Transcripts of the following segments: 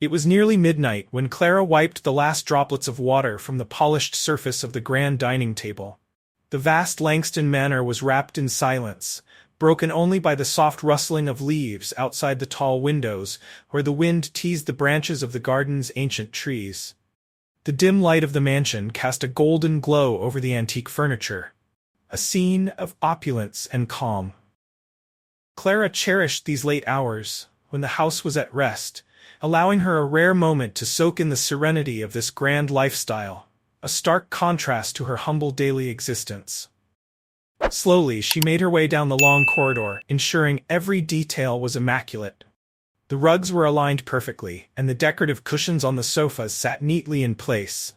It was nearly midnight when Clara wiped the last droplets of water from the polished surface of the grand dining table. The vast Langston Manor was wrapped in silence, broken only by the soft rustling of leaves outside the tall windows where the wind teased the branches of the garden's ancient trees. The dim light of the mansion cast a golden glow over the antique furniture, a scene of opulence and calm. Clara cherished these late hours, when the house was at rest, allowing her a rare moment to soak in the serenity of this grand lifestyle, a stark contrast to her humble daily existence. Slowly, she made her way down the long corridor, ensuring every detail was immaculate. The rugs were aligned perfectly, and the decorative cushions on the sofas sat neatly in place.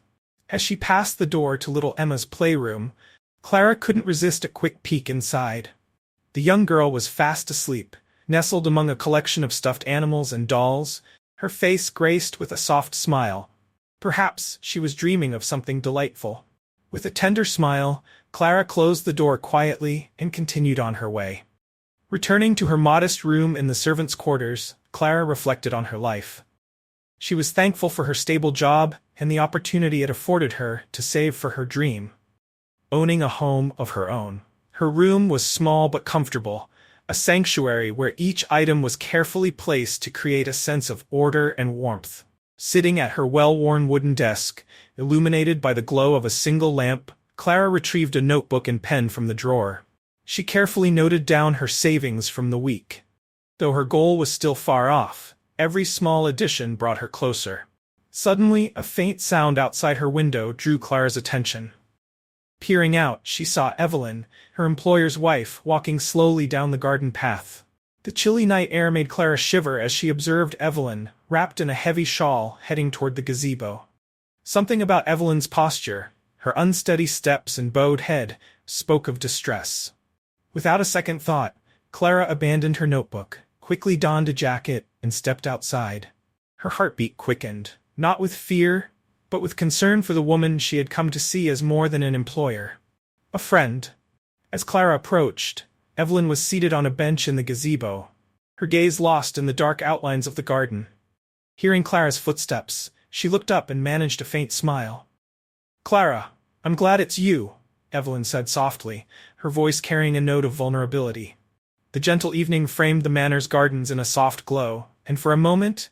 As she passed the door to little Emma's playroom, Clara couldn't resist a quick peek inside. The young girl was fast asleep, nestled among a collection of stuffed animals and dolls, her face graced with a soft smile. Perhaps she was dreaming of something delightful. With a tender smile, Clara closed the door quietly and continued on her way. Returning to her modest room in the servants' quarters, Clara reflected on her life. She was thankful for her stable job and the opportunity it afforded her to save for her dream: owning a home of her own. Her room was small but comfortable, a sanctuary where each item was carefully placed to create a sense of order and warmth. Sitting at her well-worn wooden desk, illuminated by the glow of a single lamp, Clara retrieved a notebook and pen from the drawer. She carefully noted down her savings from the week. Though her goal was still far off, every small addition brought her closer. Suddenly, a faint sound outside her window drew Clara's attention. Peering out, she saw Evelyn, her employer's wife, walking slowly down the garden path. The chilly night air made Clara shiver as she observed Evelyn, wrapped in a heavy shawl, heading toward the gazebo. Something about Evelyn's posture, her unsteady steps and bowed head, spoke of distress. Without a second thought, Clara abandoned her notebook, quickly donned a jacket, and stepped outside. Her heartbeat quickened, not with fear, but with concern for the woman she had come to see as more than an employer. A friend. As Clara approached, Evelyn was seated on a bench in the gazebo, her gaze lost in the dark outlines of the garden. Hearing Clara's footsteps, she looked up and managed a faint smile. "Clara, I'm glad it's you," Evelyn said softly, her voice carrying a note of vulnerability. The gentle evening framed the manor's gardens in a soft glow, and for a moment,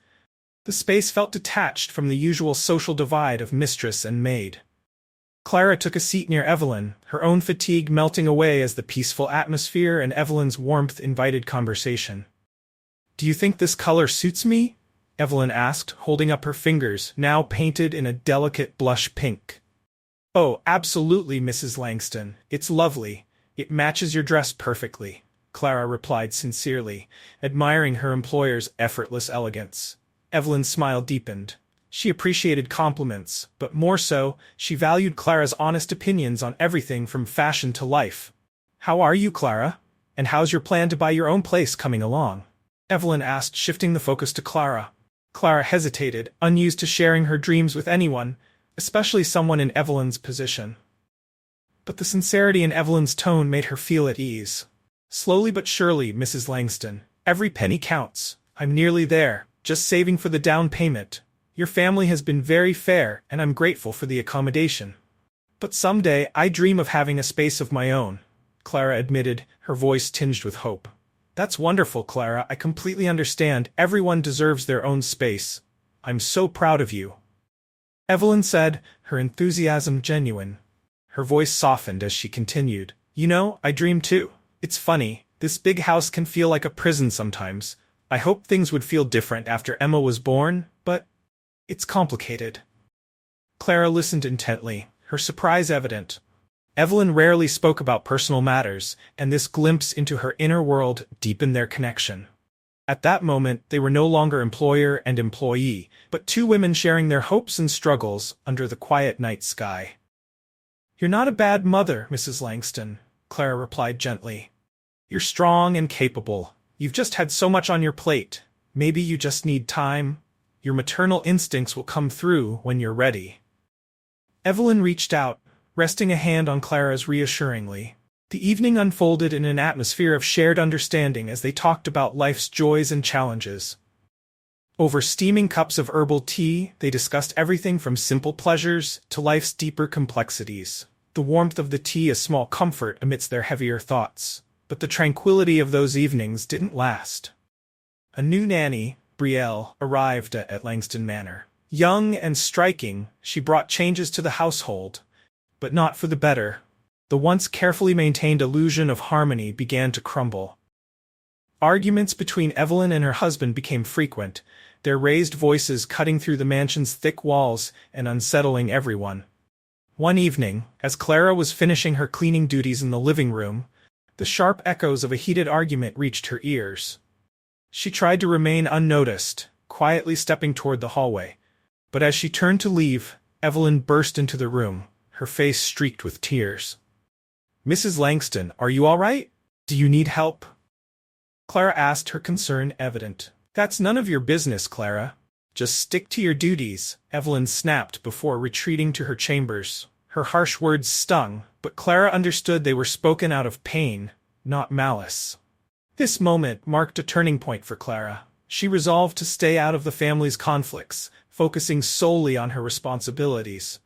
the space felt detached from the usual social divide of mistress and maid. Clara took a seat near Evelyn, her own fatigue melting away as the peaceful atmosphere and Evelyn's warmth invited conversation. "Do you think this color suits me?" Evelyn asked, holding up her fingers, now painted in a delicate blush pink. "Oh, absolutely, Mrs. Langston. It's lovely. It matches your dress perfectly," Clara replied sincerely, admiring her employer's effortless elegance. Evelyn's smile deepened. She appreciated compliments, but more so, she valued Clara's honest opinions on everything from fashion to life. "How are you, Clara? And how's your plan to buy your own place coming along?" Evelyn asked, shifting the focus to Clara. Clara hesitated, unused to sharing her dreams with anyone, especially someone in Evelyn's position. But the sincerity in Evelyn's tone made her feel at ease. "Slowly but surely, Mrs. Langston. Every penny counts. I'm nearly there, just saving for the down payment. Your family has been very fair, and I'm grateful for the accommodation. But someday I dream of having a space of my own," Clara admitted, her voice tinged with hope. "That's wonderful, Clara. I completely understand. Everyone deserves their own space. I'm so proud of you," Evelyn said, her enthusiasm genuine. Her voice softened as she continued. "You know, I dream too. It's funny, this big house can feel like a prison sometimes. I hoped things would feel different after Emma was born, but it's complicated." Clara listened intently, her surprise evident. Evelyn rarely spoke about personal matters, and this glimpse into her inner world deepened their connection. At that moment, they were no longer employer and employee, but two women sharing their hopes and struggles under the quiet night sky. "You're not a bad mother, Mrs. Langston," Clara replied gently. "You're strong and capable. You've just had so much on your plate. Maybe you just need time. Your maternal instincts will come through when you're ready." Evelyn reached out, resting a hand on Clara's reassuringly. The evening unfolded in an atmosphere of shared understanding as they talked about life's joys and challenges. Over steaming cups of herbal tea, they discussed everything from simple pleasures to life's deeper complexities. The warmth of the tea a small comfort amidst their heavier thoughts. But the tranquility of those evenings didn't last. A new nanny, Brielle, arrived at Langston Manor. Young and striking, she brought changes to the household, but not for the better. The once carefully maintained illusion of harmony began to crumble. Arguments between Evelyn and her husband became frequent, their raised voices cutting through the mansion's thick walls and unsettling everyone. One evening, as Clara was finishing her cleaning duties in the living room, the sharp echoes of a heated argument reached her ears. She tried to remain unnoticed, quietly stepping toward the hallway. But as she turned to leave, Evelyn burst into the room, her face streaked with tears. "Mrs. Langston, are you all right? Do you need help?" Clara asked, her concern evident. "That's none of your business, Clara. Just stick to your duties," Evelyn snapped before retreating to her chambers. Her harsh words stung, but Clara understood they were spoken out of pain, not malice. This moment marked a turning point for Clara. She resolved to stay out of the family's conflicts, focusing solely on her responsibilities.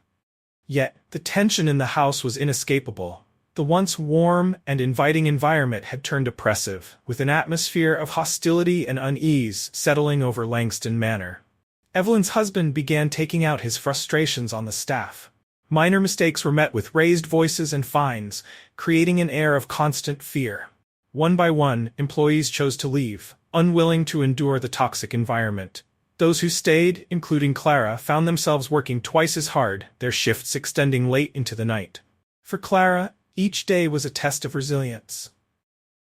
Yet, the tension in the house was inescapable. The once warm and inviting environment had turned oppressive, with an atmosphere of hostility and unease settling over Langston Manor. Evelyn's husband began taking out his frustrations on the staff. Minor mistakes were met with raised voices and fines, creating an air of constant fear. One by one, employees chose to leave, unwilling to endure the toxic environment. Those who stayed, including Clara, found themselves working twice as hard, their shifts extending late into the night. For Clara, each day was a test of resilience.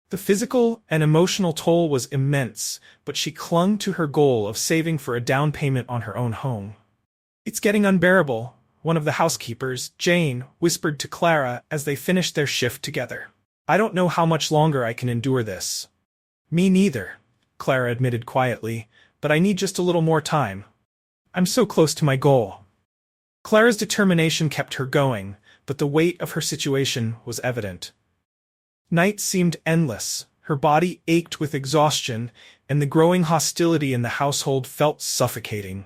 The physical and emotional toll was immense, but she clung to her goal of saving for a down payment on her own home. "It's getting unbearable," one of the housekeepers, Jane, whispered to Clara as they finished their shift together. "I don't know how much longer I can endure this." "Me neither," Clara admitted quietly, "but I need just a little more time. I'm so close to my goal." Clara's determination kept her going, but the weight of her situation was evident. Nights seemed endless, her body ached with exhaustion, and the growing hostility in the household felt suffocating.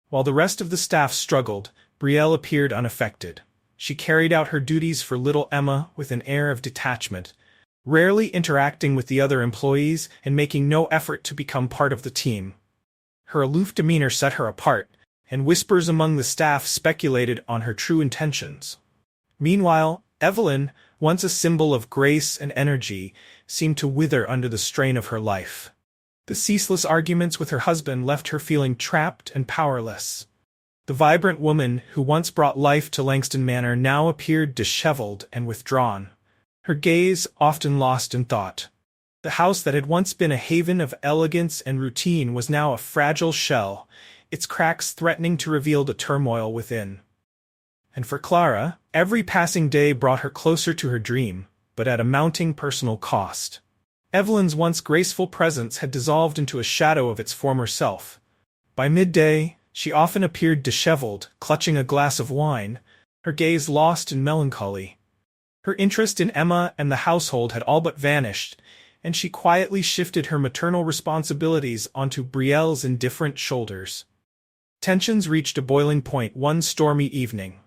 While the rest of the staff struggled, Brielle appeared unaffected. She carried out her duties for little Emma with an air of detachment, rarely interacting with the other employees and making no effort to become part of the team. Her aloof demeanor set her apart, and whispers among the staff speculated on her true intentions. Meanwhile, Evelyn, once a symbol of grace and energy, seemed to wither under the strain of her life. The ceaseless arguments with her husband left her feeling trapped and powerless. The vibrant woman who once brought life to Langston Manor now appeared disheveled and withdrawn, her gaze often lost in thought. The house that had once been a haven of elegance and routine was now a fragile shell, its cracks threatening to reveal the turmoil within. And for Clara, every passing day brought her closer to her dream, but at a mounting personal cost. Evelyn's once graceful presence had dissolved into a shadow of its former self. By midday, she often appeared disheveled, clutching a glass of wine, her gaze lost in melancholy. Her interest in Emma and the household had all but vanished, and she quietly shifted her maternal responsibilities onto Brielle's indifferent shoulders. Tensions reached a boiling point one stormy evening.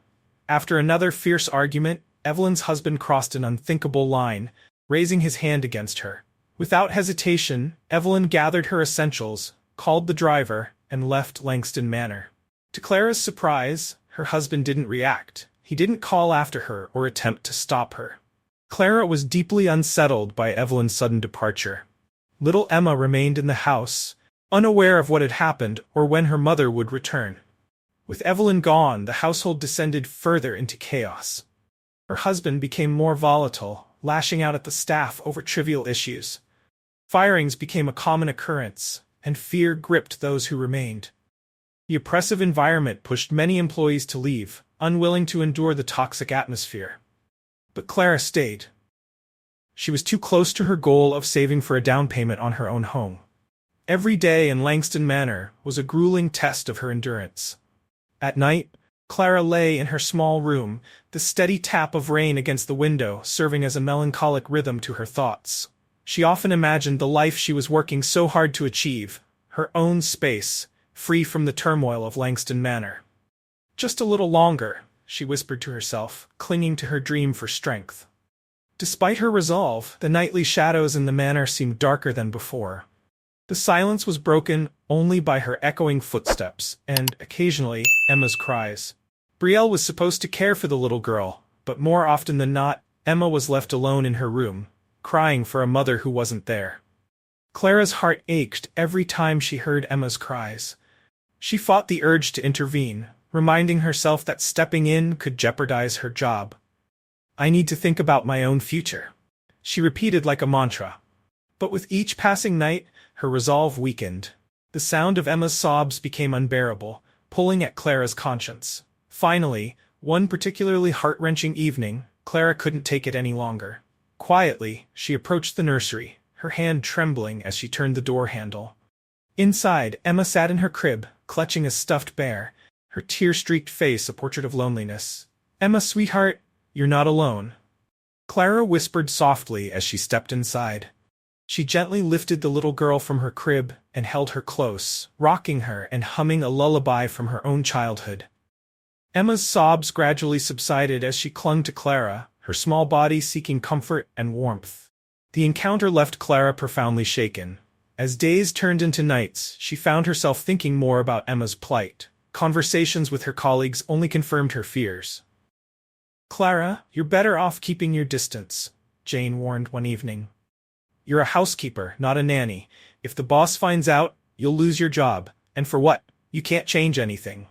After another fierce argument, Evelyn's husband crossed an unthinkable line, raising his hand against her. Without hesitation, Evelyn gathered her essentials, called the driver, and left Langston Manor. To Clara's surprise, her husband didn't react. He didn't call after her or attempt to stop her. Clara was deeply unsettled by Evelyn's sudden departure. Little Emma remained in the house, unaware of what had happened or when her mother would return. With Evelyn gone, the household descended further into chaos. Her husband became more volatile, lashing out at the staff over trivial issues. Firings became a common occurrence, and fear gripped those who remained. The oppressive environment pushed many employees to leave, unwilling to endure the toxic atmosphere. But Clara stayed. She was too close to her goal of saving for a down payment on her own home. Every day in Langston Manor was a grueling test of her endurance. At night, Clara lay in her small room, the steady tap of rain against the window serving as a melancholic rhythm to her thoughts. She often imagined the life she was working so hard to achieve, her own space, free from the turmoil of Langston Manor. Just a little longer, she whispered to herself, clinging to her dream for strength. Despite her resolve, the nightly shadows in the manor seemed darker than before. The silence was broken only by her echoing footsteps and, occasionally, Emma's cries. Brielle was supposed to care for the little girl, but more often than not, Emma was left alone in her room, crying for a mother who wasn't there. Clara's heart ached every time she heard Emma's cries. She fought the urge to intervene, reminding herself that stepping in could jeopardize her job. "I need to think about my own future," she repeated like a mantra. But with each passing night, her resolve weakened. The sound of Emma's sobs became unbearable, pulling at Clara's conscience. Finally, one particularly heart-wrenching evening, Clara couldn't take it any longer. Quietly, she approached the nursery, her hand trembling as she turned the door handle. Inside, Emma sat in her crib, clutching a stuffed bear, her tear-streaked face a portrait of loneliness. "Emma, sweetheart, you're not alone," Clara whispered softly as she stepped inside. She gently lifted the little girl from her crib and held her close, rocking her and humming a lullaby from her own childhood. Emma's sobs gradually subsided as she clung to Clara, her small body seeking comfort and warmth. The encounter left Clara profoundly shaken. As days turned into nights, she found herself thinking more about Emma's plight. Conversations with her colleagues only confirmed her fears. "Clara, you're better off keeping your distance," Jane warned one evening. "You're a housekeeper, not a nanny. If the boss finds out, you'll lose your job. And for what? You can't change anything."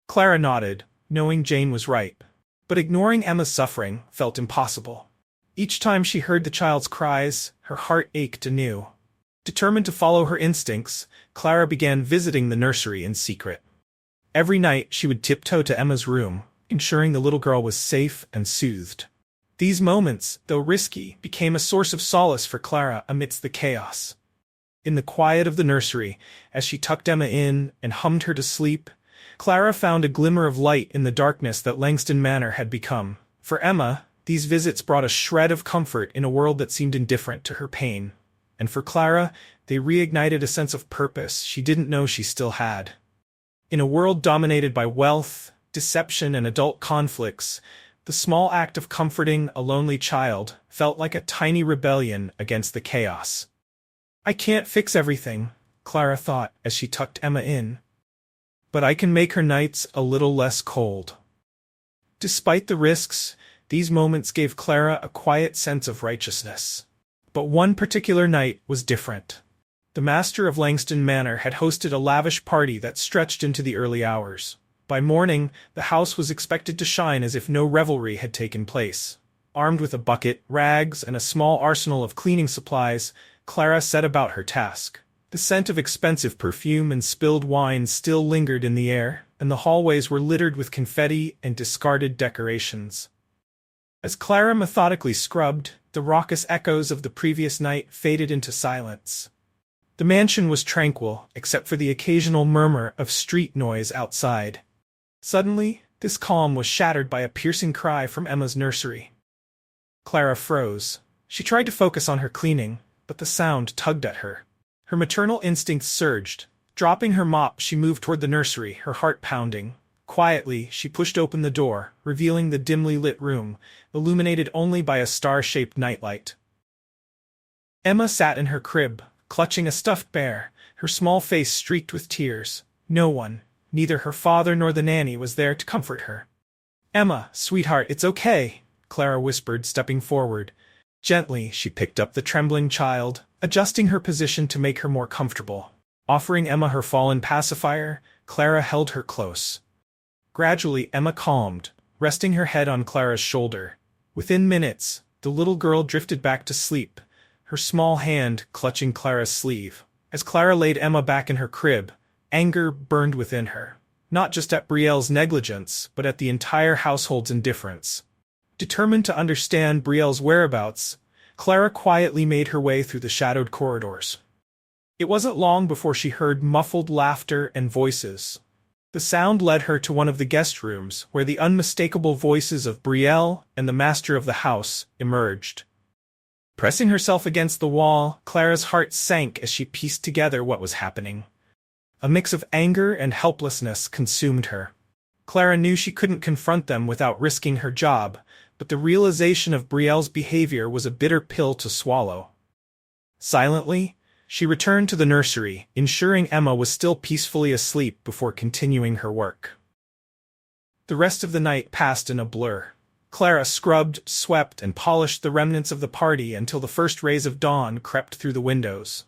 Clara nodded, knowing Jane was right. But ignoring Emma's suffering felt impossible. Each time she heard the child's cries, her heart ached anew. Determined to follow her instincts, Clara began visiting the nursery in secret. Every night she would tiptoe to Emma's room, ensuring the little girl was safe and soothed. These moments, though risky, became a source of solace for Clara amidst the chaos. In the quiet of the nursery, as she tucked Emma in and hummed her to sleep, Clara found a glimmer of light in the darkness that Langston Manor had become. For Emma, these visits brought a shred of comfort in a world that seemed indifferent to her pain. And for Clara, they reignited a sense of purpose she didn't know she still had. In a world dominated by wealth, deception, and adult conflicts, the small act of comforting a lonely child felt like a tiny rebellion against the chaos. "I can't fix everything," Clara thought as she tucked Emma in. "But I can make her nights a little less cold." Despite the risks, these moments gave Clara a quiet sense of righteousness. But one particular night was different. The master of Langston Manor had hosted a lavish party that stretched into the early hours. By morning, the house was expected to shine as if no revelry had taken place. Armed with a bucket, rags, and a small arsenal of cleaning supplies, Clara set about her task. The scent of expensive perfume and spilled wine still lingered in the air, and the hallways were littered with confetti and discarded decorations. As Clara methodically scrubbed, the raucous echoes of the previous night faded into silence. The mansion was tranquil, except for the occasional murmur of street noise outside. Suddenly, this calm was shattered by a piercing cry from Emma's nursery. Clara froze. She tried to focus on her cleaning, but the sound tugged at her. Her maternal instincts surged. Dropping her mop, she moved toward the nursery, her heart pounding. Quietly, she pushed open the door, revealing the dimly lit room, illuminated only by a star-shaped nightlight. Emma sat in her crib, clutching a stuffed bear, her small face streaked with tears. No one, neither her father nor the nanny, was there to comfort her. "Emma, sweetheart, it's okay," Clara whispered, stepping forward. Gently, she picked up the trembling child, adjusting her position to make her more comfortable. Offering Emma her fallen pacifier, Clara held her close. Gradually, Emma calmed, resting her head on Clara's shoulder. Within minutes, the little girl drifted back to sleep, her small hand clutching Clara's sleeve. As Clara laid Emma back in her crib, anger burned within her, not just at Brielle's negligence, but at the entire household's indifference. Determined to understand Brielle's whereabouts, Clara quietly made her way through the shadowed corridors. It wasn't long before she heard muffled laughter and voices. The sound led her to one of the guest rooms, where the unmistakable voices of Brielle and the master of the house emerged. Pressing herself against the wall, Clara's heart sank as she pieced together what was happening. A mix of anger and helplessness consumed her. Clara knew she couldn't confront them without risking her job, but the realization of Brielle's behavior was a bitter pill to swallow. Silently, she returned to the nursery, ensuring Emma was still peacefully asleep before continuing her work. The rest of the night passed in a blur. Clara scrubbed, swept, and polished the remnants of the party until the first rays of dawn crept through the windows.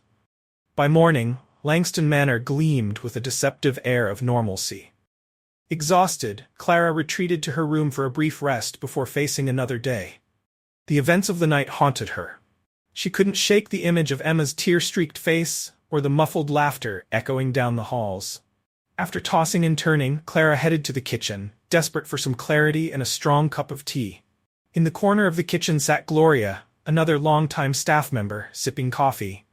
By morning, Langston Manor gleamed with a deceptive air of normalcy. Exhausted, Clara retreated to her room for a brief rest before facing another day. The events of the night haunted her. She couldn't shake the image of Emma's tear-streaked face or the muffled laughter echoing down the halls. After tossing and turning, Clara headed to the kitchen, desperate for some clarity and a strong cup of tea. In the corner of the kitchen sat Gloria, another longtime staff member, sipping coffee.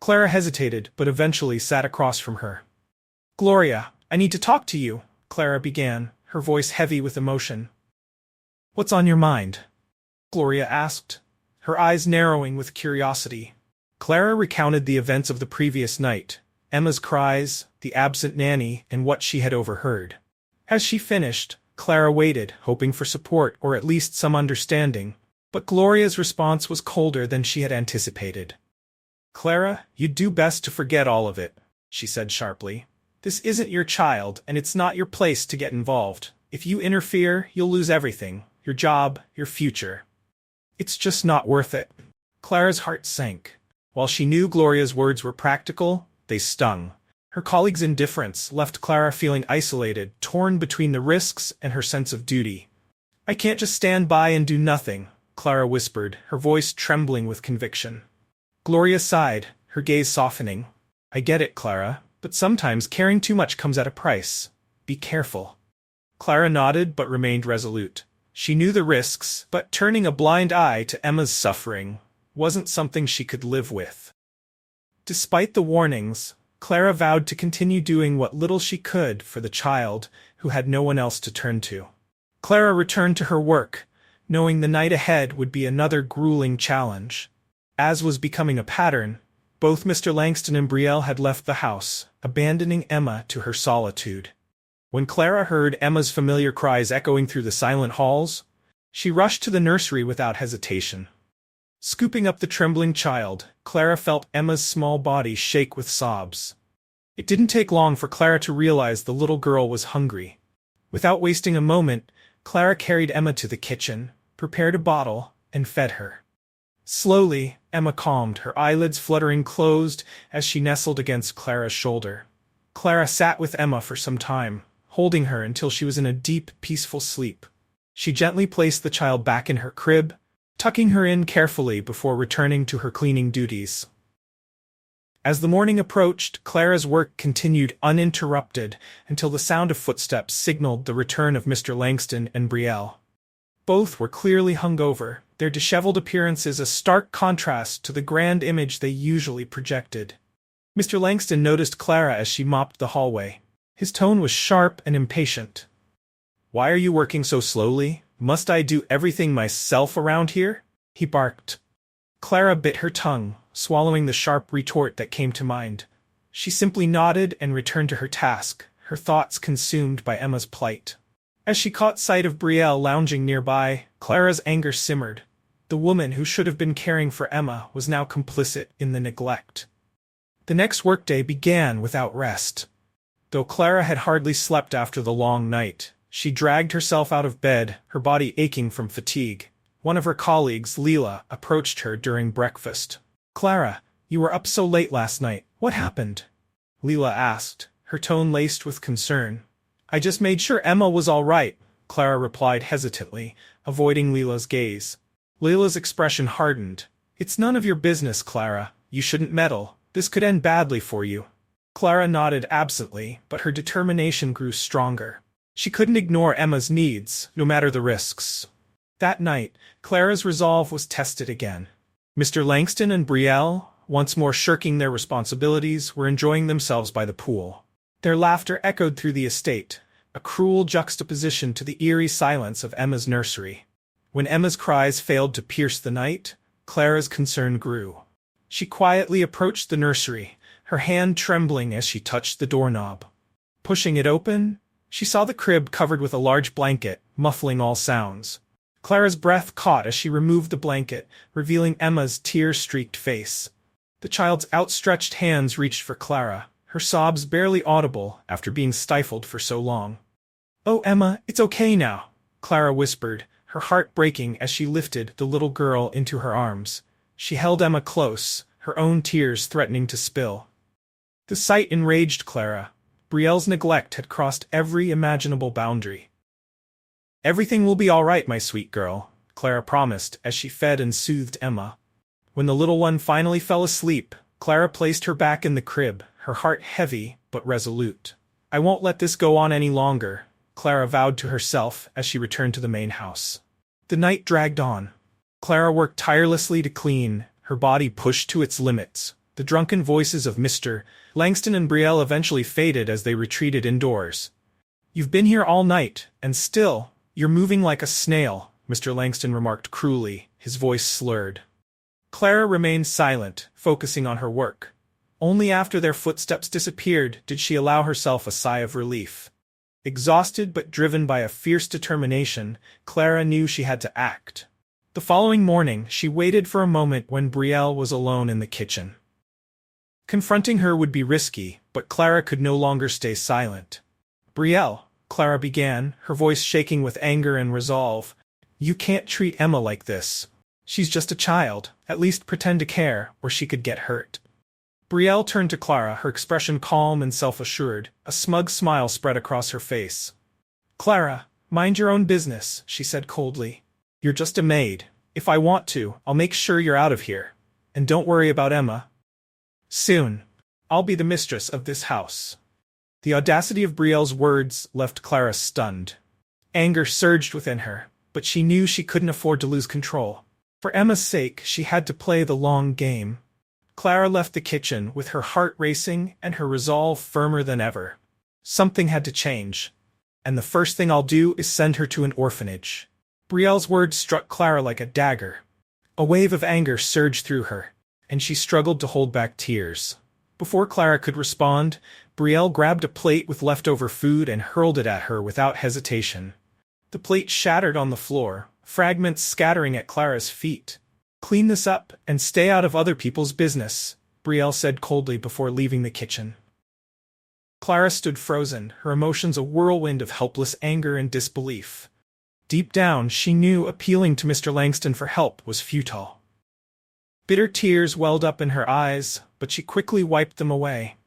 Clara hesitated, but eventually sat across from her. "Gloria, I need to talk to you," Clara began, her voice heavy with emotion. "What's on your mind?" Gloria asked, her eyes narrowing with curiosity. Clara recounted the events of the previous night, Emma's cries, the absent nanny, and what she had overheard. As she finished, Clara waited, hoping for support or at least some understanding, but Gloria's response was colder than she had anticipated. "Clara, you'd do best to forget all of it," she said sharply. "This isn't your child, and it's not your place to get involved. If you interfere, you'll lose everything, your job, your future. It's just not worth it." Clara's heart sank. While she knew Gloria's words were practical, they stung. Her colleague's indifference left Clara feeling isolated, torn between the risks and her sense of duty. "I can't just stand by and do nothing," Clara whispered, her voice trembling with conviction. Gloria sighed, her gaze softening. "I get it, Clara, but sometimes caring too much comes at a price. Be careful." Clara nodded but remained resolute. She knew the risks, but turning a blind eye to Emma's suffering wasn't something she could live with. Despite the warnings, Clara vowed to continue doing what little she could for the child who had no one else to turn to. Clara returned to her work, knowing the night ahead would be another grueling challenge. As was becoming a pattern, both Mr. Langston and Brielle had left the house, abandoning Emma to her solitude. When Clara heard Emma's familiar cries echoing through the silent halls, she rushed to the nursery without hesitation. Scooping up the trembling child, Clara felt Emma's small body shake with sobs. It didn't take long for Clara to realize the little girl was hungry. Without wasting a moment, Clara carried Emma to the kitchen, prepared a bottle, and fed her. Slowly, Emma calmed, her eyelids fluttering closed as she nestled against Clara's shoulder. Clara sat with Emma for some time, holding her until she was in a deep, peaceful sleep. She gently placed the child back in her crib, tucking her in carefully before returning to her cleaning duties. As the morning approached, Clara's work continued uninterrupted until the sound of footsteps signaled the return of Mr. Langston and Brielle. Both were clearly hungover, their disheveled appearances a stark contrast to the grand image they usually projected. Mr. Langston noticed Clara as she mopped the hallway. His tone was sharp and impatient. "Why are you working so slowly? Must I do everything myself around here?" he barked. Clara bit her tongue, swallowing the sharp retort that came to mind. She simply nodded and returned to her task, her thoughts consumed by Emma's plight. As she caught sight of Brielle lounging nearby, Clara's anger simmered. The woman who should have been caring for Emma was now complicit in the neglect. The next workday began without rest. Though Clara had hardly slept after the long night, she dragged herself out of bed, her body aching from fatigue. One of her colleagues, Leela, approached her during breakfast. "Clara, you were up so late last night. What happened?" Leela asked, her tone laced with concern. "I just made sure Emma was all right," Clara replied hesitantly, avoiding Leela's gaze. Leela's expression hardened. "It's none of your business, Clara. You shouldn't meddle. This could end badly for you." Clara nodded absently, but her determination grew stronger. She couldn't ignore Emma's needs, no matter the risks. That night, Clara's resolve was tested again. Mr. Langston and Brielle, once more shirking their responsibilities, were enjoying themselves by the pool. Their laughter echoed through the estate, a cruel juxtaposition to the eerie silence of Emma's nursery. When Emma's cries failed to pierce the night, Clara's concern grew. She quietly approached the nursery, her hand trembling as she touched the doorknob. Pushing it open, she saw the crib covered with a large blanket, muffling all sounds. Clara's breath caught as she removed the blanket, revealing Emma's tear-streaked face. The child's outstretched hands reached for Clara, her sobs barely audible after being stifled for so long. "Oh, Emma, it's okay now," Clara whispered, her heart breaking as she lifted the little girl into her arms. She held Emma close, her own tears threatening to spill. The sight enraged Clara. Brielle's neglect had crossed every imaginable boundary. "Everything will be all right, my sweet girl," Clara promised as she fed and soothed Emma. When the little one finally fell asleep, Clara placed her back in the crib, her heart heavy but resolute. "I won't let this go on any longer," Clara vowed to herself as she returned to the main house. The night dragged on. Clara worked tirelessly to clean, her body pushed to its limits. The drunken voices of Mr. Langston and Brielle eventually faded as they retreated indoors. "You've been here all night, and still, you're moving like a snail," Mr. Langston remarked cruelly, his voice slurred. Clara remained silent, focusing on her work. Only after their footsteps disappeared did she allow herself a sigh of relief. Exhausted but driven by a fierce determination, Clara knew she had to act. The following morning, she waited for a moment when Brielle was alone in the kitchen. Confronting her would be risky, but Clara could no longer stay silent. "Brielle," Clara began, her voice shaking with anger and resolve, "you can't treat Emma like this. She's just a child, at least pretend to care, or she could get hurt." Brielle turned to Clara, her expression calm and self-assured. A smug smile spread across her face. "Clara, mind your own business," she said coldly. "You're just a maid. If I want to, I'll make sure you're out of here. And don't worry about Emma. Soon, I'll be the mistress of this house." The audacity of Brielle's words left Clara stunned. Anger surged within her, but she knew she couldn't afford to lose control. For Emma's sake, she had to play the long game. Clara left the kitchen with her heart racing and her resolve firmer than ever. Something had to change. "And the first thing I'll do is send her to an orphanage." Brielle's words struck Clara like a dagger. A wave of anger surged through her, and she struggled to hold back tears. Before Clara could respond, Brielle grabbed a plate with leftover food and hurled it at her without hesitation. The plate shattered on the floor, fragments scattering at Clara's feet. "Clean this up and stay out of other people's business," Brielle said coldly before leaving the kitchen. Clara stood frozen, her emotions a whirlwind of helpless anger and disbelief. Deep down, she knew appealing to Mr. Langston for help was futile. Bitter tears welled up in her eyes, but she quickly wiped them away.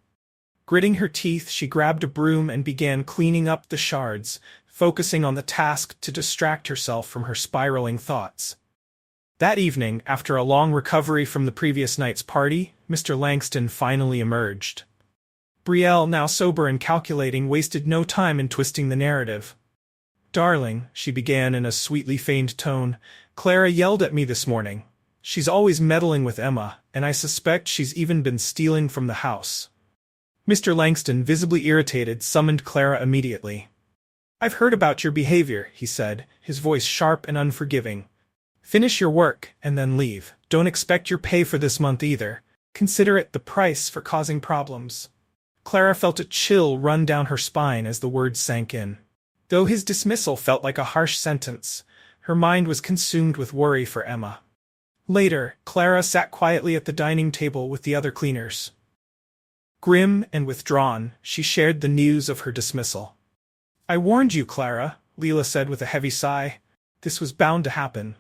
Gritting her teeth, she grabbed a broom and began cleaning up the shards, focusing on the task to distract herself from her spiraling thoughts. That evening, after a long recovery from the previous night's party, Mr. Langston finally emerged. Brielle, now sober and calculating, wasted no time in twisting the narrative. "Darling," she began in a sweetly feigned tone, "Clara yelled at me this morning. She's always meddling with Emma, and I suspect she's even been stealing from the house." Mr. Langston, visibly irritated, summoned Clara immediately. "I've heard about your behavior," he said, his voice sharp and unforgiving. "Finish your work, and then leave. Don't expect your pay for this month either. Consider it the price for causing problems." Clara felt a chill run down her spine as the words sank in. Though his dismissal felt like a harsh sentence, her mind was consumed with worry for Emma. Later, Clara sat quietly at the dining table with the other cleaners. Grim and withdrawn, she shared the news of her dismissal. "I warned you, Clara," Leela said with a heavy sigh. "This was bound to happen."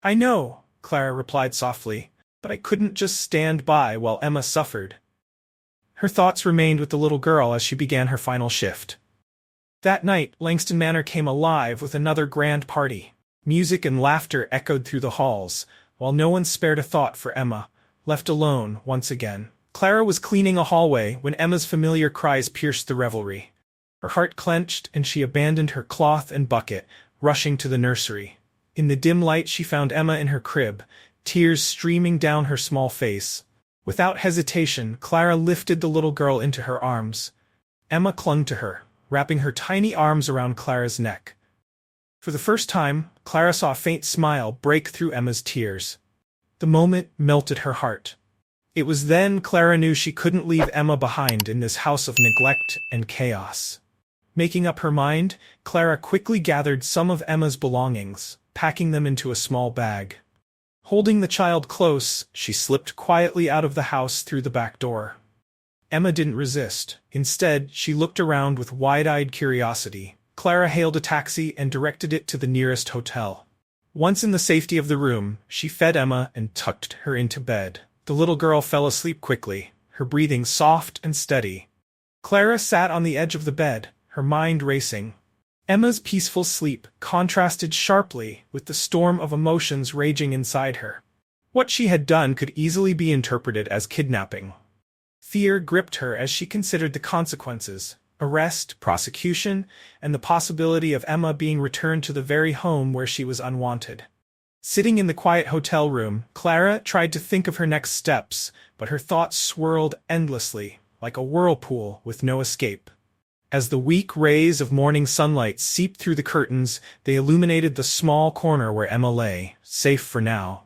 "I know," Clara replied softly, "but I couldn't just stand by while Emma suffered." Her thoughts remained with the little girl as she began her final shift. That night, Langston Manor came alive with another grand party. Music and laughter echoed through the halls, while no one spared a thought for Emma, left alone once again. Clara was cleaning a hallway when Emma's familiar cries pierced the revelry. Her heart clenched and she abandoned her cloth and bucket, rushing to the nursery. In the dim light she found Emma in her crib, tears streaming down her small face. Without hesitation, Clara lifted the little girl into her arms. Emma clung to her, wrapping her tiny arms around Clara's neck. For the first time, Clara saw a faint smile break through Emma's tears. The moment melted her heart. It was then Clara knew she couldn't leave Emma behind in this house of neglect and chaos. Making up her mind, Clara quickly gathered some of Emma's belongings, packing them into a small bag. Holding the child close, she slipped quietly out of the house through the back door. Emma didn't resist. Instead, she looked around with wide-eyed curiosity. Clara hailed a taxi and directed it to the nearest hotel. Once in the safety of the room, she fed Emma and tucked her into bed. The little girl fell asleep quickly, her breathing soft and steady. Clara sat on the edge of the bed, her mind racing. Emma's peaceful sleep contrasted sharply with the storm of emotions raging inside her. What she had done could easily be interpreted as kidnapping. Fear gripped her as she considered the consequences: arrest, prosecution, and the possibility of Emma being returned to the very home where she was unwanted. Sitting in the quiet hotel room, Clara tried to think of her next steps, but her thoughts swirled endlessly, like a whirlpool with no escape. As the weak rays of morning sunlight seeped through the curtains, they illuminated the small corner where Emma lay, safe for now.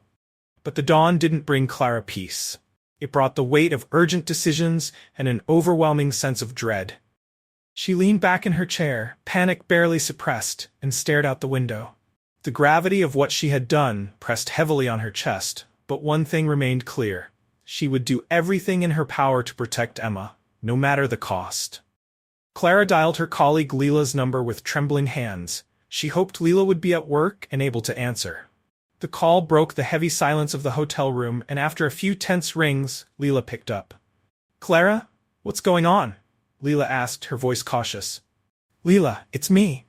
But the dawn didn't bring Clara peace. It brought the weight of urgent decisions and an overwhelming sense of dread. She leaned back in her chair, panic barely suppressed, and stared out the window. The gravity of what she had done pressed heavily on her chest, but one thing remained clear. She would do everything in her power to protect Emma, no matter the cost. Clara dialed her colleague Leela's number with trembling hands. She hoped Leela would be at work and able to answer. The call broke the heavy silence of the hotel room, and after a few tense rings, Leela picked up. "Clara? What's going on?" Leela asked, her voice cautious. "Leela, it's me."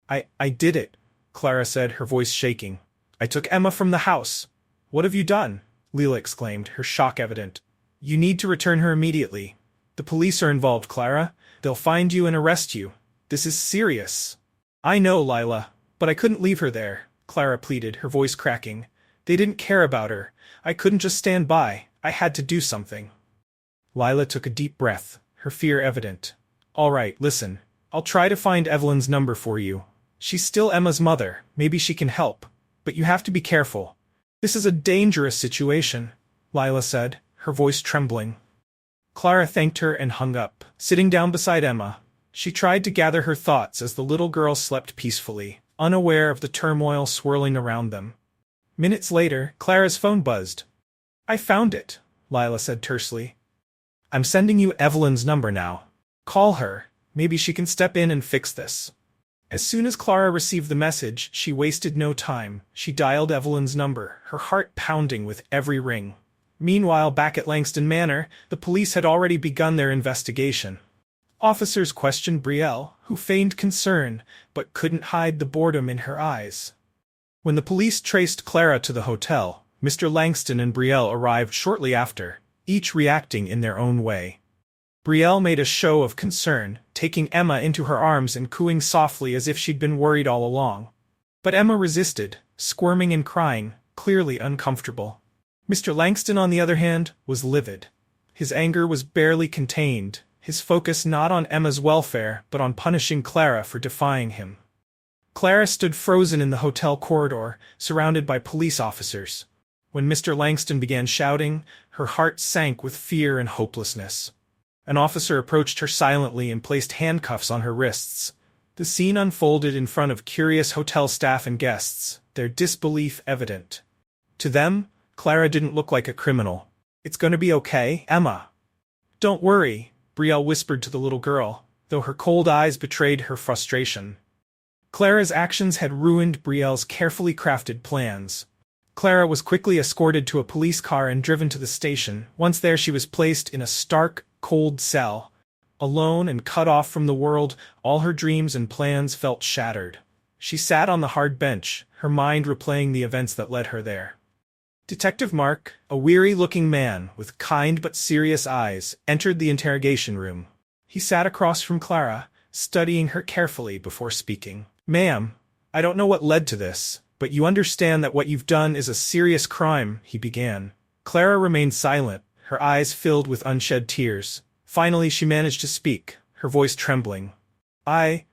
I did it," Clara said, her voice shaking. "I took Emma from the house." "What have you done?" Leela exclaimed, her shock evident. "You need to return her immediately. The police are involved, Clara. They'll find you and arrest you. This is serious." "I know, Lila, but I couldn't leave her there," Clara pleaded, her voice cracking. "They didn't care about her. I couldn't just stand by. I had to do something." Lila took a deep breath, her fear evident. "All right, listen. I'll try to find Evelyn's number for you. She's still Emma's mother. Maybe she can help. But you have to be careful. This is a dangerous situation," Lila said, her voice trembling. Clara thanked her and hung up. Sitting down beside Emma, she tried to gather her thoughts as the little girl slept peacefully, unaware of the turmoil swirling around them. Minutes later, Clara's phone buzzed. "I found it," Lila said tersely. "I'm sending you Evelyn's number now. Call her. Maybe she can step in and fix this." As soon as Clara received the message, she wasted no time. She dialed Evelyn's number, her heart pounding with every ring. Meanwhile, back at Langston Manor, the police had already begun their investigation. Officers questioned Brielle, who feigned concern, but couldn't hide the boredom in her eyes. When the police traced Clara to the hotel, Mr. Langston and Brielle arrived shortly after, each reacting in their own way. Brielle made a show of concern, taking Emma into her arms and cooing softly as if she'd been worried all along. But Emma resisted, squirming and crying, clearly uncomfortable. Mr. Langston, on the other hand, was livid. His anger was barely contained, his focus not on Emma's welfare but on punishing Clara for defying him. Clara stood frozen in the hotel corridor, surrounded by police officers. When Mr. Langston began shouting, her heart sank with fear and hopelessness. An officer approached her silently and placed handcuffs on her wrists. The scene unfolded in front of curious hotel staff and guests, their disbelief evident. To them, Clara didn't look like a criminal. "It's going to be okay, Emma." "Don't worry," Brielle whispered to the little girl, though her cold eyes betrayed her frustration. Clara's actions had ruined Brielle's carefully crafted plans. Clara was quickly escorted to a police car and driven to the station. Once there, she was placed in a stark, cold cell. Alone and cut off from the world, all her dreams and plans felt shattered. She sat on the hard bench, her mind replaying the events that led her there. Detective Mark, a weary-looking man with kind but serious eyes, entered the interrogation room. He sat across from Clara, studying her carefully before speaking. "Ma'am, I don't know what led to this, but you understand that what you've done is a serious crime," he began. Clara remained silent, her eyes filled with unshed tears. Finally, she managed to speak, her voice trembling. I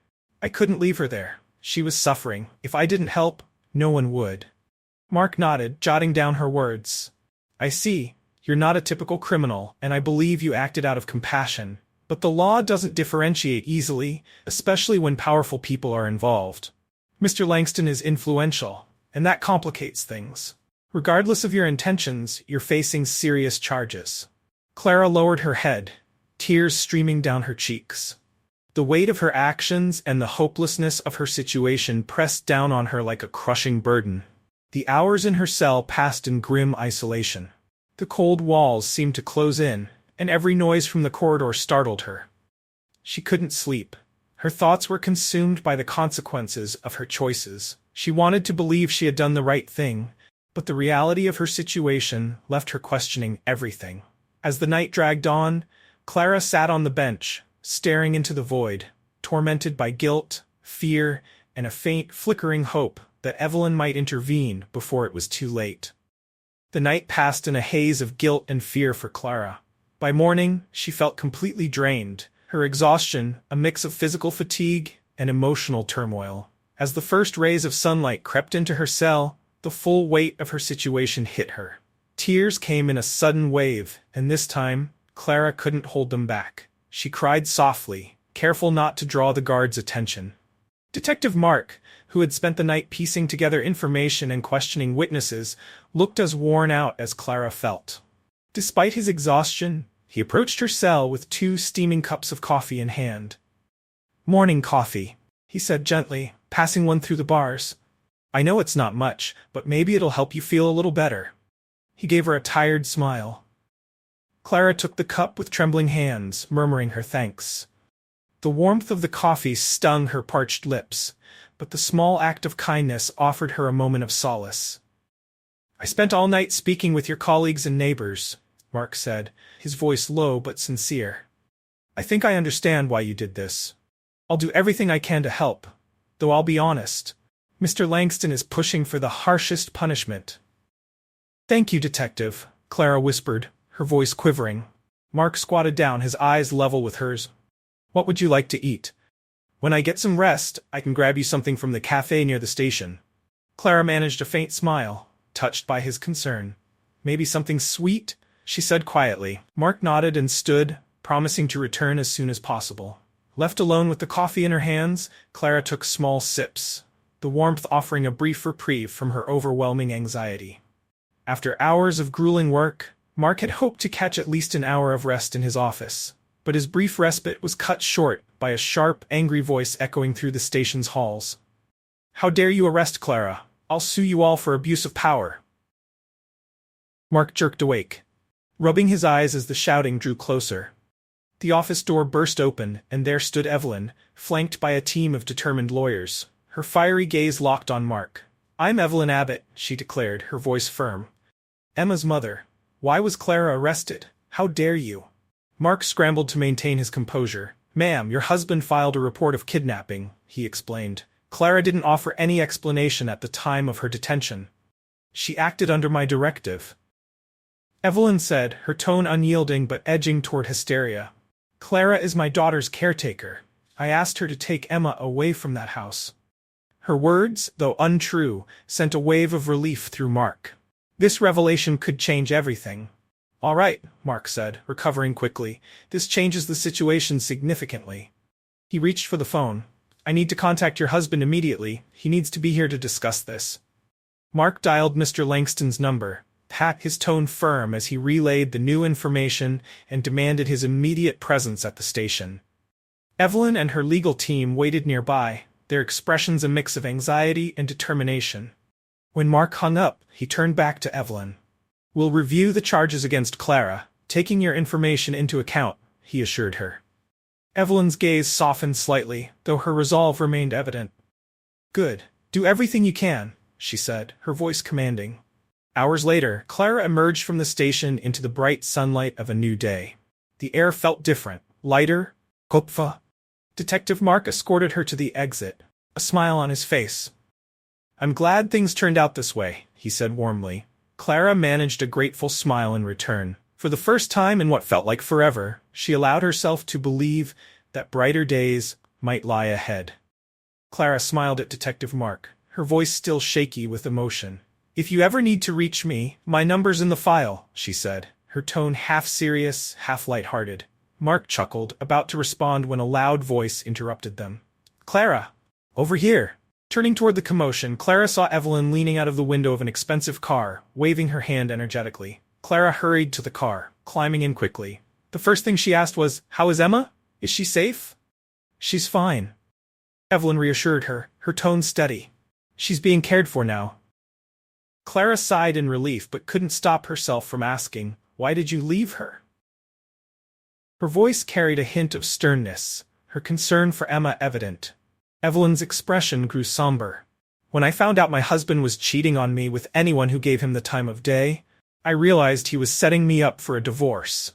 couldn't leave her there. She was suffering. If I didn't help, no one would." Mark nodded, jotting down her words. I see. You're not a typical criminal, and I believe you acted out of compassion. But the law doesn't differentiate easily, especially when powerful people are involved. Mr. Langston is influential, and that complicates things. Regardless of your intentions, you're facing serious charges. Clara lowered her head, tears streaming down her cheeks. The weight of her actions and the hopelessness of her situation pressed down on her like a crushing burden. The hours in her cell passed in grim isolation. The cold walls seemed to close in, and every noise from the corridor startled her. She couldn't sleep. Her thoughts were consumed by the consequences of her choices. She wanted to believe she had done the right thing, but the reality of her situation left her questioning everything. As the night dragged on, Clara sat on the bench, staring into the void, tormented by guilt, fear, and a faint, flickering hope that Evelyn might intervene before it was too late. The night passed in a haze of guilt and fear for Clara. By morning, she felt completely drained, her exhaustion a mix of physical fatigue and emotional turmoil. As the first rays of sunlight crept into her cell, the full weight of her situation hit her. Tears came in a sudden wave, and this time, Clara couldn't hold them back. She cried softly, careful not to draw the guard's attention. Detective Mark, who had spent the night piecing together information and questioning witnesses, looked as worn out as Clara felt. Despite his exhaustion, he approached her cell with 2 steaming cups of coffee in hand. "Morning coffee," he said gently, passing one through the bars. "I know it's not much, but maybe it'll help you feel a little better." He gave her a tired smile. Clara took the cup with trembling hands, murmuring her thanks. The warmth of the coffee stung her parched lips, but the small act of kindness offered her a moment of solace. "I spent all night speaking with your colleagues and neighbors," Mark said, his voice low but sincere. "I think I understand why you did this. I'll do everything I can to help, though I'll be honest. Mr. Langston is pushing for the harshest punishment." "Thank you, Detective," Clara whispered, her voice quivering. Mark squatted down, his eyes level with hers. "What would you like to eat? When I get some rest, I can grab you something from the cafe near the station." Clara managed a faint smile, touched by his concern. "Maybe something sweet?" she said quietly. Mark nodded and stood, promising to return as soon as possible. Left alone with the coffee in her hands, Clara took small sips, the warmth offering a brief reprieve from her overwhelming anxiety. After hours of grueling work, Mark had hoped to catch at least an hour of rest in his office, but his brief respite was cut short by a sharp, angry voice echoing through the station's halls. "How dare you arrest Clara? I'll sue you all for abuse of power." Mark jerked awake, rubbing his eyes as the shouting drew closer. The office door burst open, and there stood Evelyn, flanked by a team of determined lawyers, her fiery gaze locked on Mark. "I'm Evelyn Abbott," she declared, her voice firm. "Emma's mother. Why was Clara arrested? How dare you?" Mark scrambled to maintain his composure. "Ma'am, your husband filed a report of kidnapping," he explained. "Clara didn't offer any explanation at the time of her detention. She acted under my directive." Evelyn said, her tone unyielding but edging toward hysteria. "Clara is my daughter's caretaker. I asked her to take Emma away from that house." Her words, though untrue, sent a wave of relief through Mark. This revelation could change everything. "All right," Mark said, recovering quickly. "This changes the situation significantly." He reached for the phone. "I need to contact your husband immediately. He needs to be here to discuss this." Mark dialed Mr. Langston's number, his tone firm as he relayed the new information and demanded his immediate presence at the station. Evelyn and her legal team waited nearby, their expressions a mix of anxiety and determination. When Mark hung up, he turned back to Evelyn. "We'll review the charges against Clara, taking your information into account," he assured her. Evelyn's gaze softened slightly, though her resolve remained evident. "Good. Do everything you can," she said, her voice commanding. Hours later, Clara emerged from the station into the bright sunlight of a new day. The air felt different, lighter, hopeful. Detective Mark escorted her to the exit, a smile on his face. "I'm glad things turned out this way," he said warmly. Clara managed a grateful smile in return. For the first time in what felt like forever, she allowed herself to believe that brighter days might lie ahead. Clara smiled at Detective Mark, her voice still shaky with emotion. If you ever need to reach me, my number's in the file, she said, her tone half serious, half light-hearted. Mark chuckled, about to respond when a loud voice interrupted them. Clara! Over here! Turning toward the commotion, Clara saw Evelyn leaning out of the window of an expensive car, waving her hand energetically. Clara hurried to the car, climbing in quickly. The first thing she asked was, "How is Emma? Is she safe?" "She's fine," Evelyn reassured her, her tone steady. "She's being cared for now." Clara sighed in relief but couldn't stop herself from asking, "Why did you leave her?" Her voice carried a hint of sternness, her concern for Emma evident. Evelyn's expression grew somber. "When I found out my husband was cheating on me with anyone who gave him the time of day, I realized he was setting me up for a divorce.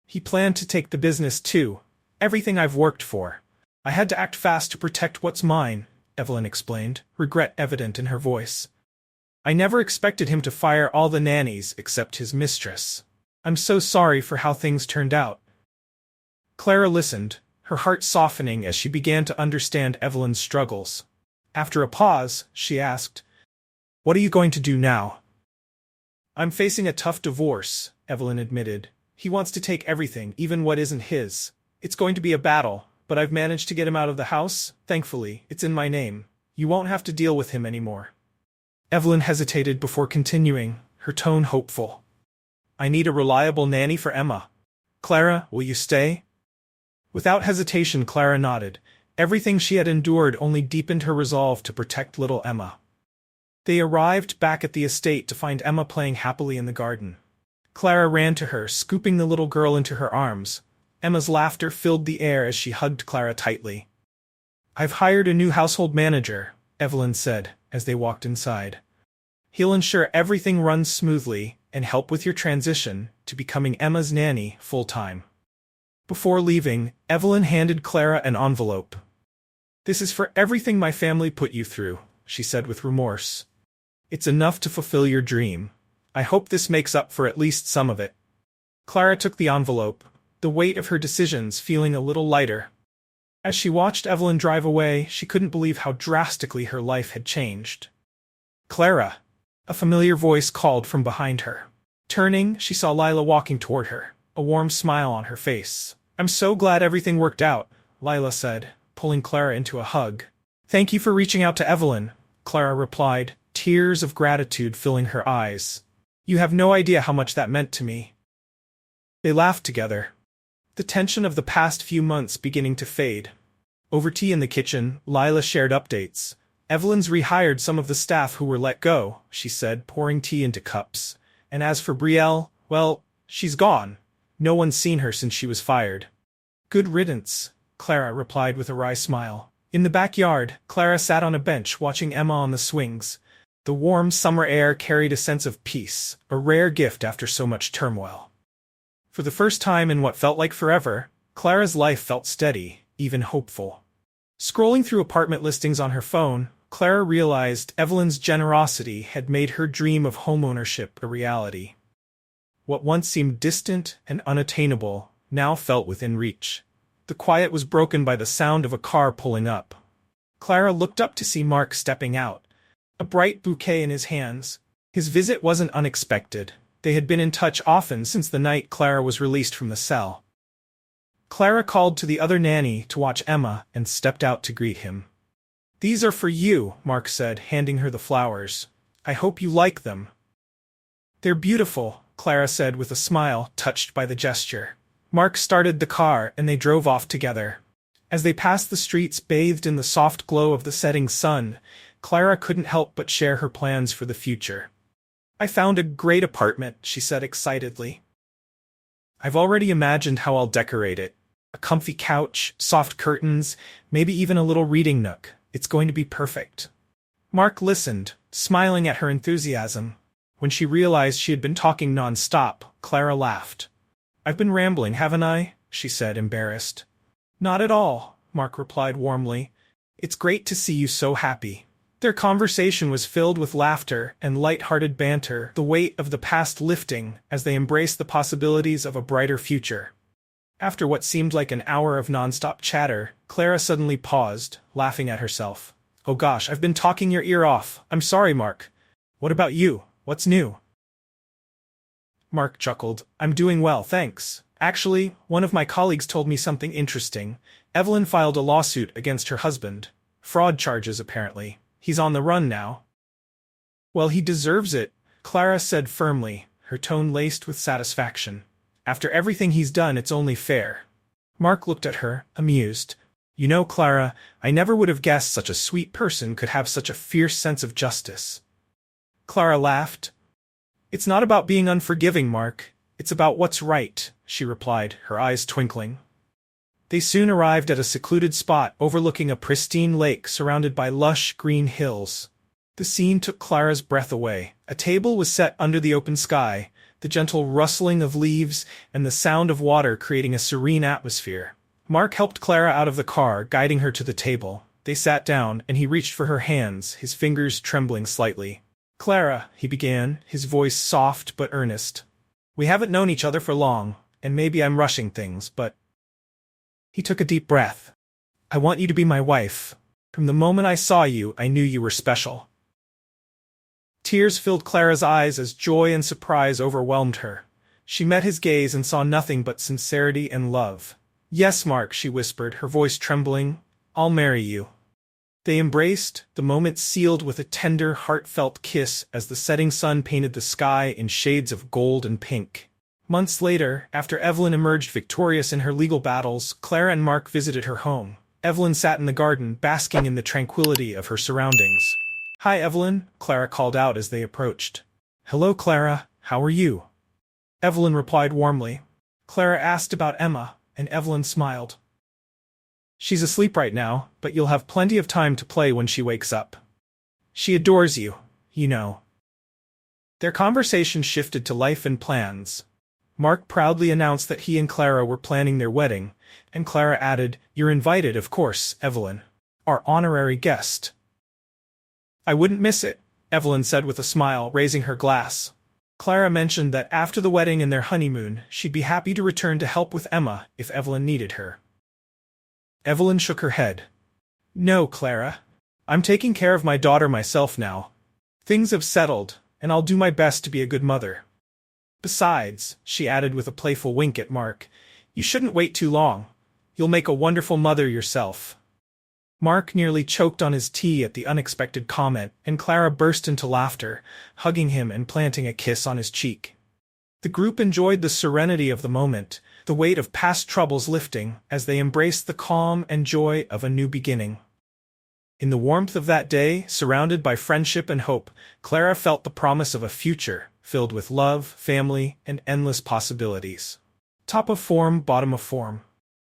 He planned to take the business too, everything I've worked for. I had to act fast to protect what's mine," Evelyn explained, regret evident in her voice. "I never expected him to fire all the nannies except his mistress. I'm so sorry for how things turned out." Clara listened, her heart softening as she began to understand Evelyn's struggles. After a pause, she asked, "What are you going to do now?" "I'm facing a tough divorce," Evelyn admitted. "He wants to take everything, even what isn't his. It's going to be a battle, but I've managed to get him out of the house, thankfully. It's in my name. You won't have to deal with him anymore." Evelyn hesitated before continuing, her tone hopeful. "I need a reliable nanny for Emma. Clara, will you stay?" Without hesitation, Clara nodded. Everything she had endured only deepened her resolve to protect little Emma. They arrived back at the estate to find Emma playing happily in the garden. Clara ran to her, scooping the little girl into her arms. Emma's laughter filled the air as she hugged Clara tightly. "I've hired a new household manager," Evelyn said, as they walked inside. "He'll ensure everything runs smoothly and help with your transition to becoming Emma's nanny full-time." Before leaving, Evelyn handed Clara an envelope. "This is for everything my family put you through," she said with remorse. "It's enough to fulfill your dream. I hope this makes up for at least some of it." Clara took the envelope, the weight of her decisions feeling a little lighter. As she watched Evelyn drive away, she couldn't believe how drastically her life had changed. "Clara!" A familiar voice called from behind her. Turning, she saw Lila walking toward her, a warm smile on her face. "I'm so glad everything worked out," Lila said, pulling Clara into a hug. "Thank you for reaching out to Evelyn," Clara replied, tears of gratitude filling her eyes. "You have no idea how much that meant to me." They laughed together, the tension of the past few months beginning to fade. Over tea in the kitchen, Lila shared updates. "Evelyn's rehired some of the staff who were let go," she said, pouring tea into cups. "And as for Brielle, well, she's gone. No one's seen her since she was fired." "Good riddance," Clara replied with a wry smile. In the backyard, Clara sat on a bench watching Emma on the swings. The warm summer air carried a sense of peace, a rare gift after so much turmoil. For the first time in what felt like forever, Clara's life felt steady, even hopeful. Scrolling through apartment listings on her phone, Clara realized Evelyn's generosity had made her dream of homeownership a reality. What once seemed distant and unattainable now felt within reach. The quiet was broken by the sound of a car pulling up. Clara looked up to see Mark stepping out, a bright bouquet in his hands. His visit wasn't unexpected. They had been in touch often since the night Clara was released from the cell. Clara called to the other nanny to watch Emma and stepped out to greet him. "These are for you," Mark said, handing her the flowers. "I hope you like them." "They're beautiful," Clara said with a smile, touched by the gesture. Mark started the car and they drove off together. As they passed the streets bathed in the soft glow of the setting sun, Clara couldn't help but share her plans for the future. "I found a great apartment," she said excitedly. "I've already imagined how I'll decorate it. A comfy couch, soft curtains, maybe even a little reading nook. It's going to be perfect." Mark listened, smiling at her enthusiasm. When she realized she had been talking non-stop, Clara laughed. "I've been rambling, haven't I?" she said, embarrassed. "Not at all," Mark replied warmly. "It's great to see you so happy." Their conversation was filled with laughter and light-hearted banter, the weight of the past lifting as they embraced the possibilities of a brighter future. After what seemed like an hour of non-stop chatter, Clara suddenly paused, laughing at herself. "Oh gosh, I've been talking your ear off. I'm sorry, Mark. What about you? What's new? Mark chuckled. I'm doing well, thanks. Actually, one of my colleagues told me something interesting. Evelyn filed a lawsuit against her husband. Fraud charges, apparently. He's on the run now. Well, he deserves it, Clara said firmly, her tone laced with satisfaction. After everything he's done, it's only fair. Mark looked at her, amused. You know, Clara, I never would have guessed such a sweet person could have such a fierce sense of justice. Clara laughed. It's not about being unforgiving, Mark. It's about what's right, she replied, her eyes twinkling. They soon arrived at a secluded spot overlooking a pristine lake surrounded by lush green hills. The scene took Clara's breath away. A table was set under the open sky, the gentle rustling of leaves and the sound of water creating a serene atmosphere. Mark helped Clara out of the car, guiding her to the table. They sat down, and he reached for her hands, his fingers trembling slightly. Clara, he began, his voice soft but earnest. We haven't known each other for long, and maybe I'm rushing things, but... He took a deep breath. I want you to be my wife. From the moment I saw you, I knew you were special. Tears filled Clara's eyes as joy and surprise overwhelmed her. She met his gaze and saw nothing but sincerity and love. Yes, Mark, she whispered, her voice trembling. I'll marry you. They embraced, the moment sealed with a tender, heartfelt kiss as the setting sun painted the sky in shades of gold and pink. Months later, after Evelyn emerged victorious in her legal battles, Clara and Mark visited her home. Evelyn sat in the garden, basking in the tranquility of her surroundings. Hi, Evelyn, Clara called out as they approached. Hello, Clara, how are you? Evelyn replied warmly. Clara asked about Emma, and Evelyn smiled. She's asleep right now, but you'll have plenty of time to play when she wakes up. She adores you, you know. Their conversation shifted to life and plans. Mark proudly announced that he and Clara were planning their wedding, and Clara added, You're invited, of course, Evelyn. Our honorary guest. I wouldn't miss it, Evelyn said with a smile, raising her glass. Clara mentioned that after the wedding and their honeymoon, she'd be happy to return to help with Emma if Evelyn needed her. Evelyn shook her head. No, Clara. I'm taking care of my daughter myself now. Things have settled, and I'll do my best to be a good mother. Besides, she added with a playful wink at Mark, you shouldn't wait too long. You'll make a wonderful mother yourself. Mark nearly choked on his tea at the unexpected comment, and Clara burst into laughter, hugging him and planting a kiss on his cheek. The group enjoyed the serenity of the moment, the weight of past troubles lifting as they embraced the calm and joy of a new beginning. In the warmth of that day, surrounded by friendship and hope, Clara felt the promise of a future filled with love, family, and endless possibilities. Top of form, bottom of form.